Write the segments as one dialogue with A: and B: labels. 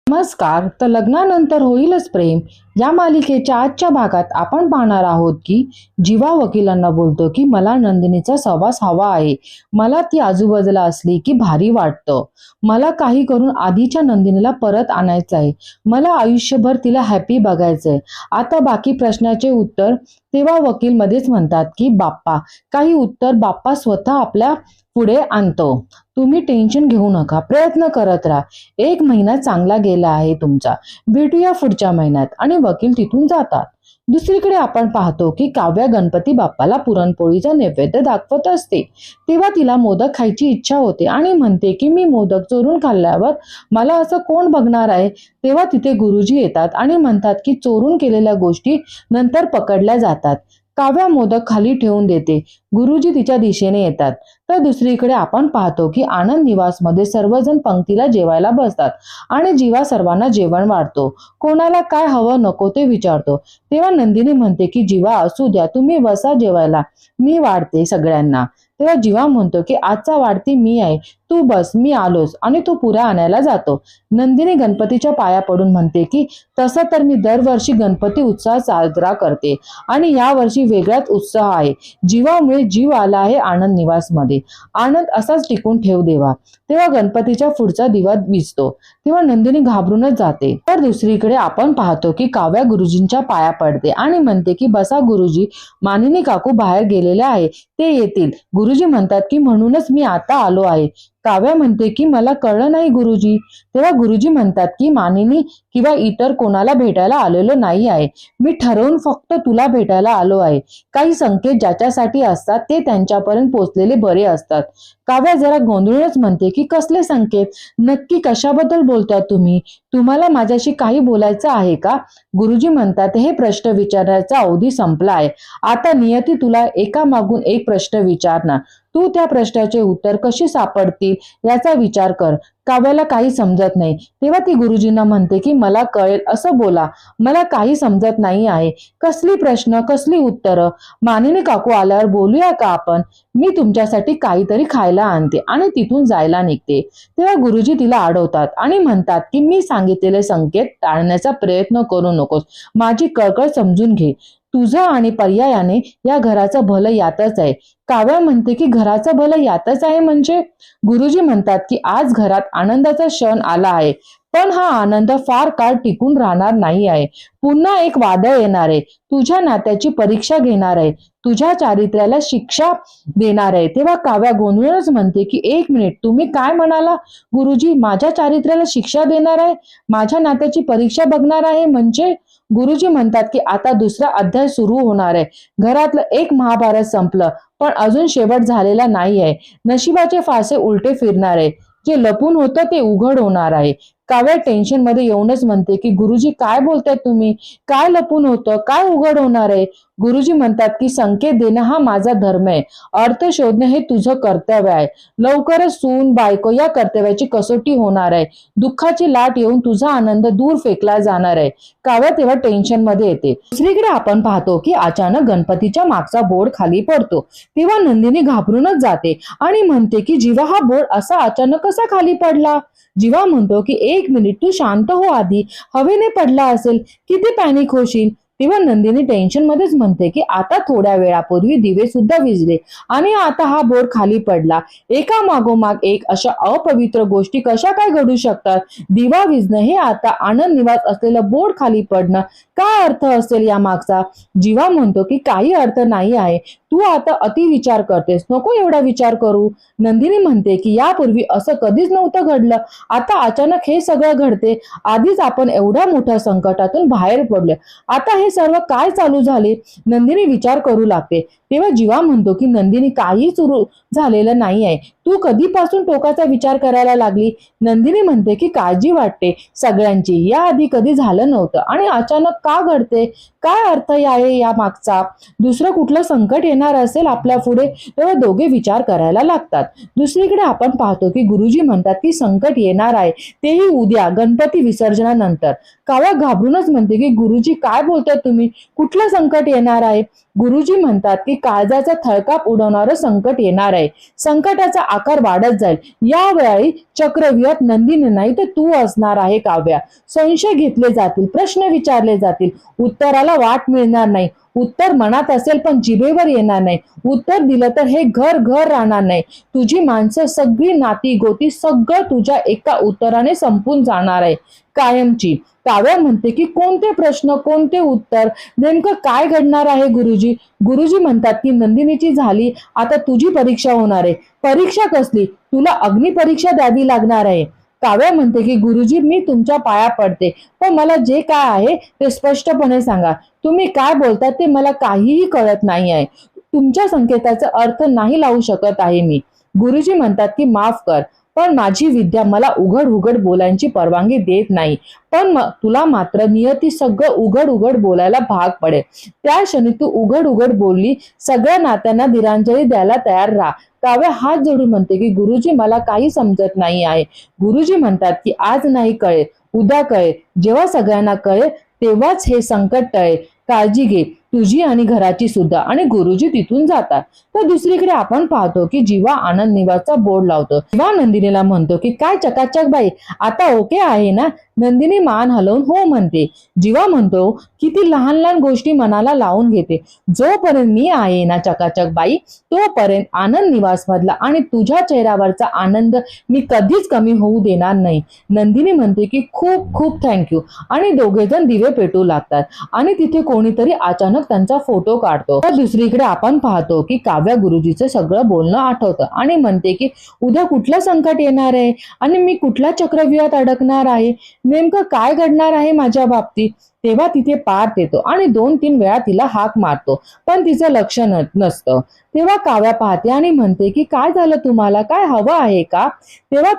A: नमस्कार. तर लग्नानंतर होईलच प्रेम या मालिकेच्या आजच्या भागात आपण पाहणार आहोत की जीवा वकिलांना बोलतो की मला नंदिनीचा सहवास हवा आहे. मला ती आजूबाजूला असली की भारी वाटतं. मला काही करून आधीच्या नंदिनीला परत आणायचं आहे. मला आयुष्यभर तिला हॅपी बघायचंय. आता बाकी प्रश्नाचे उत्तर तेव्हा वकील मध्येच म्हणतात की बाप्पा, काही उत्तर बाप्पा स्वतः आपल्या पुढे आणतो. तुम्ही टेन्शन घेऊ नका, प्रयत्न करत राहा. 1 महिना चांगला गेला आहे तुमचा. भेटूया पुढच्या महिन्यात. आणि वकील तिथून जातात. दुसरीकडे आपण पाहतो की काव्या गणपती बाप्पाला पुरणपोळीचा नैवेद्य दाखवत असते. तेव्हा तिला मोदक खायची इच्छा होते आणि म्हणते की मी मोदक चोरून खाल्ल्यावर मला असं कोण बघणार आहे. तेव्हा तिथे गुरुजी येतात आणि म्हणतात की चोरून केलेल्या गोष्टी नंतर पकडल्या जातात. काव्या मोदक खाली ठेवून देते. गुरुजी तिच्या दिशेने येतात. तर दुसरीकडे आपण पाहतो की आनंद निवासमध्ये सर्वजण पंक्तीला जेवायला बसतात आणि जीवा सर्वांना जेवण वाढतो. कोणाला काय हवं नको ते विचारतो. तेव्हा नंदिनी म्हणते की जीवा असू द्या, तुम्ही बसा जेवायला, मी वाढते सगळ्यांना. तेव्हा जीवा म्हणतो की आजचा वाढती मी आहे, तू बस, मी आलोच. आणि तो पुरा आणायला जातो. नंदिनी गणपतीच्या पाया पडून म्हणते की तसं तर मी दरवर्षी गणपती उत्सव साजरा करते आणि यावर्षी वेगळाच उत्साह आहे. जीवामुळे जीव आला आहे आनंद निवासमध्ये. आनंद असाच टिकून ठेव देवा. तेव्हा गणपतीच्या पुढचा दिवा विझतो. तेव्हा नंदिनी घाबरूनच जाते. तर दुसरीकडे आपण पाहतो की काव्या गुरुजींच्या पाया पडते आणि म्हणते की बसा गुरुजी, मानिनी काकू बाहेर गेलेले आहे, ते येतील. गुरुजी म्हणतात की म्हणूनच मी आता आलो आहे. काव्या म्हणते की मला कळलं नाही गुरुजी. तेव्हा गुरुजी म्हणतात की मानिनी किंवा इतर कोणाला भेटायला आलेलो नाही आहे, मी ठरवून फक्त तुला भेटायला आलो आहे. काही संकेत ज्याच्यासाठी असतात ते त्यांच्यापर्यंत पोहोचलेले बरे असतात. काव्या जरा गोंधळूनच म्हणते की कसले संकेत, नक्की कशाबद्दल बोलताय तुम्ही, तुम्हाला माझ्याशी काही बोलायचं आहे का. गुरुजी म्हणतात हे प्रश्न विचारण्याचा अवधी संपला आहे. आता नियती तुला एका मागून एक प्रश्न विचारणार, तू त्या प्रश्नाचे उत्तर कशी सापडतील याचा विचार कर. काव्याला काही समजत नाही. तेव्हा ती गुरुजींना म्हणते की मला कळेल असं बोला, मला काही समजत नाही आहे. कसली प्रश्न, कसली उत्तरं. मानिनी काकू आल्यावर बोलूया का आपण, मी तुमच्यासाठी काहीतरी खायला आणते. आणि तिथून जायला निघते. तेव्हा गुरुजी तिला अडवतात आणि म्हणतात की मी सांगितलेले संकेत टाळण्याचा प्रयत्न करू नकोस, माझी कळकळ समजून घे. तुझं आणि पर्यायाने या घराचं भलं यातच आहे. काव्या म्हणते की घराचं भलं यातच आहे म्हणजे. गुरुजी म्हणतात की आज घरात आनंदाचा क्षण आला आहे, पण हा आनंद फार काळ टिकून राहणार नाही आहे. पुन्हा एक वादळ येणार आहे, तुझ्या नात्याची परीक्षा घेणार आहे, तुझ्या चारित्र्याला शिक्षा देणार आहे. तेव्हा काव्या गोंधळूनच म्हणते की 1 मिनिट, तुम्ही काय म्हणाला गुरुजी, माझ्या चारित्र्याला शिक्षा देणार आहे, माझ्या नात्याची परीक्षा बघणार आहे म्हणजे. गुरुजी म्हणतात की आता दुसरा अध्याय सुरू होणार आहे. घरातलं एक महाभारत संपलं, पण अजून शेवट झालेला नाही आहे. नशिबाचे फासे उलटे फिरणार आहे, जे लपून होतं ते उघड होणार आहे. काव्या टेन्शन मध्ये येऊनच म्हणते की गुरुजी काय बोलताय तुम्ही, काय लपून होतं, काय उघड होणार आहे. गुरुजी म्हणतात की संकेत देणं हा माझा धर्म आहे, अर्थ शोधणं हे तुझं कर्तव्य आहे. लवकरच सून बायको या कर्तव्याची कसोटी होणार आहे. दुःखाची लाट येऊन तुझा आनंद दूर फेकला जाणार आहे. काव्या तेव्हा टेन्शन मध्ये येते. दुसरीकडे आपण पाहतो की अचानक गणपतीच्या मागचा बोर्ड खाली पडतो. तेव्हा नंदिनी घाबरूनच जाते आणि म्हणते की जीवा, हा बोर्ड असा अचानक कसा खाली पडला. जीवा म्हणतो की 1 मिनिट, तू शांत हो आधी, हवेने पडला असेल, किती पॅनिक होशील. तेव्हा नंदिनी टेन्शन मध्येच म्हणते की आता थोड्या वेळापूर्वी दिवे सुद्धा विझले आणि आता हा बोर्ड खाली पडला. एका मागोमाग एक अशा अपवित्र गोष्टी कशा काय घडू शकतात. दिवा विझणं हे आता आनंद निवास असलेलं बोर्ड खाली पडणं, काय अर्थ असेल या मागचा. जीवा म्हणतो की काही अर्थ नाही आहे, तू आता अति विचार करतेस, नको एवढा विचार करू. नंदिनी म्हणते की यापूर्वी असं कधीच नव्हतं घडलं, आता अचानक हे सगळं घडते. आधीच आपण एवढ्या मोठ्या संकटातून बाहेर पडले, आता हे सर्व काय चालू झाले. नंदिनी विचार करू लागते. तेव्हा जीवा म्हणतो की नंदिनी, काही सुरू झालेलं नाही आहे, तू कधीपासून टोकाचा विचार करायला लागली. नंदिनी म्हणते की काळजी वाटते सगळ्यांची, याआधी कधी झालं नव्हतं आणि अचानक का घडते, काय अर्थ आहे या मागचा, दुसरं कुठलं संकट येणार येणार असेल आपल्या पुढे तेव्हा दोघे विचार करायला लागतात. दुसरीकडे आपण पाहतो की गुरुजी म्हणतात की संकट येणार आहे, तेही उद्या गणपती विसर्जनानंतर. काव्या घाबरूनच म्हणते की गुरुजी काय बोलताय तुम्ही, कुठलं संकट येणार आहे? गुरुजी म्हणतात की काळजाचा थळकाप उडवणारं संकट येणार आहे. संकटाचा आकार वाढत जाईल. यावेळी चक्रव्यूहात नंदिनी नाही तर तू असणार आहे काव्या. संशय घेतले जातील, प्रश्न विचारले जातील, उत्तराला वाट मिळणार नाही. उत्तर मनात असेल पण जिभेवर येणार नाही. उत्तर दिलं तर हे घर घर राहणार नाही. तुझी माणसं, सगळी नाती गोती, सगळं तुझ्या एका उत्तराने संपून जाणार आहे कायमची. काव्या म्हणते की कोणते प्रश्न, कोणते उत्तर, नेमकं काय घडणार आहे गुरुजी? गुरुजी म्हणतात की नंदिनीची झाली, आता तुझी परीक्षा होणार आहे. परीक्षा कसली? तुला अग्निपरीक्षा द्यावी लागणार आहे. काव्या म्हणते की गुरुजी मी तुमच्या पाया पडते, पण मला जे काय आहे ते स्पष्टपणे सांगा. तुम्ही काय बोलतात ते मला काहीही कळत नाही आहे. तुमच्या संकेताचा अर्थ नाही लावू शकत आहे मी. गुरुजी म्हणतात की माफ कर, पण माझी विद्या मला उघड उघड बोलायची परवानगी देत नाही. पण तुला मात्र नियती सगळं उघड उघड बोलायला भाग पडेल. त्या क्षणी तू उघड उघड बोलली, सगळ्या नात्यांना धीरांजली द्यायला तयार राहा. काव्या हात जोडून म्हणते की गुरुजी मला काही समजत नाही आहे. गुरुजी म्हणतात की आज नाही कळेल, उद्या कळेल. जेव्हा सगळ्यांना कळेल तेव्हाच हे संकट टळेल. काळजी घे, तुझी आणि घराची सुद्धा. आणि गुरुजी तिथून जातात. तर दुसरीकडे आपण पाहतो की जीवा आनंद निवासचा बोर्ड लावतो. जीवा नंदिनीला म्हणतो की काय चकाचक बाई, आता ओके आहे ना? नंदिनी मान हलवून हो म्हणते. जीवा म्हणतो की ती लहान लहान गोष्टी मनाला लावून घेते. जोपर्यंत मी आहे ना चकाचक बाई, तोपर्यंत आनंद निवास मधला आणि तुझ्या चेहऱ्यावरचा आनंद मी कधीच कमी होऊ देणार नाही. नंदिनी म्हणते की खूप खूप थँक्यू. आणि दोघे जण दिवे पेटू लागतात. आणि तिथे कोणीतरी अचानक त्यांचा फोटो काढतो. तर दुसरीकडे आपण पाहतो की काव्या गुरुजीचं सगळं बोलणं आठवतं आणि म्हणते की उद्या कुठलं संकट येणार आहे आणि मी कुठल्या चक्रव्यूहात अडकणार आहे, नेमकं काय घडणार आहे माझ्या बाबतीत. तेव्हा तिथे पार्थ येतो आणि 2-3 वेळा तिला हाक मारतो, पण तिचं लक्ष नसतं. तेव्हा काव्या पाहते आणि म्हणते की काय झालं तुम्हाला, काय हवं आहे का? तेव्हा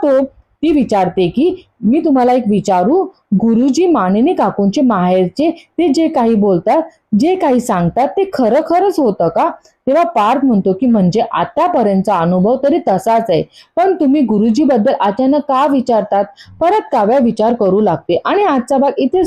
A: ती विचारते की मी तुम्हाला एक विचारू, गुरुजी मानिनी काकूंचे माहेरचे ते जे काही बोलतात, जे काही सांगतात ते खरं खरंच होतं का? तेव्हा पार्थ म्हणतो की म्हणजे आतापर्यंतचा अनुभव तरी तसाच आहे, पण तुम्ही गुरुजी बद्दल अचानक का विचारतात? परत काव्या विचार करू लागते आणि आजचा भाग इथे